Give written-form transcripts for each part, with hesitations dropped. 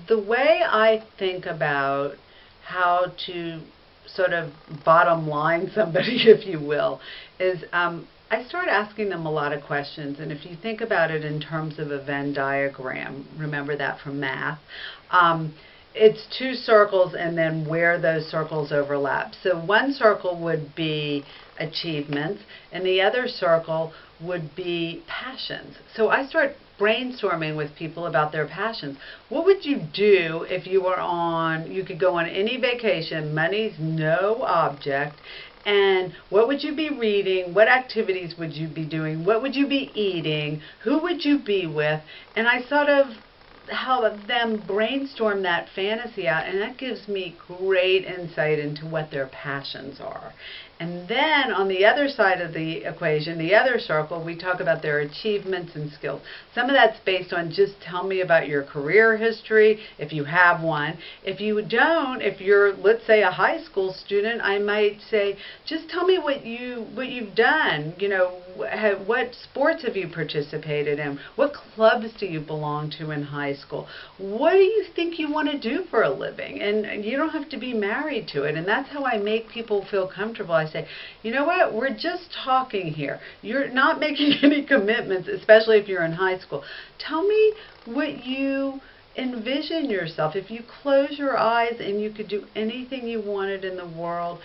The way I think about how to sort of bottom line somebody, if you will, is I start asking them a lot of questions. And if you think about it in terms of a Venn diagram, remember that from math, it's two circles and then where those circles overlap. So one circle would be achievements and the other circle would be passions. So I start brainstorming with people about their passions. What would you do if you were you could go on any vacation, money's no object, and what would you be reading? What activities would you be doing? What would you be eating? Who would you be with? And I sort of help them brainstorm that fantasy out, and that gives me great insight into what their passions are. And then on the other side of the equation, the other circle, we talk about their achievements and skills. Some of that's based on just tell me about your career history, if you have one. If you don't, if you're, let's say, a high school student, I might say, just tell me what you've done. You know, what sports have you participated in? What clubs do you belong to in high school? What do you think you want to do for a living? And you don't have to be married to it. And that's how I make people feel comfortable. I say, you know what, we're just talking here. You're not making any commitments, especially if you're in high school. Tell me what you envision yourself. If you close your eyes and you could do anything you wanted in the world,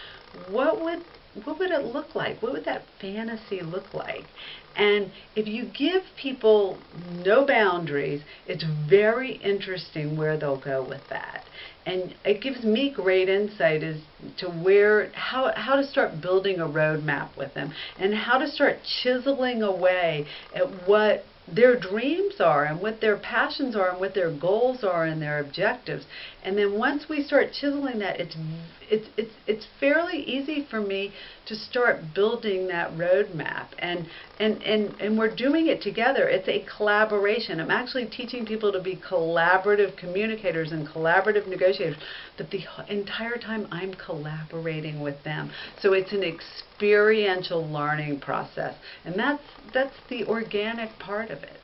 what would it look like? What would that fantasy look like? And if you give people no boundaries, it's very interesting where they'll go with that. And it gives me great insight as to how to start building a roadmap with them and how to start chiseling away at what their dreams are and what their passions are and what their goals are and their objectives. And then once we start chiseling that, it's fairly easy for me to start building that roadmap. And we're doing it together. It's a collaboration. I'm actually teaching people to be collaborative communicators and collaborative negotiators, but the entire time I'm collaborating with them. So it's an experiential learning process, and that's the organic part of it.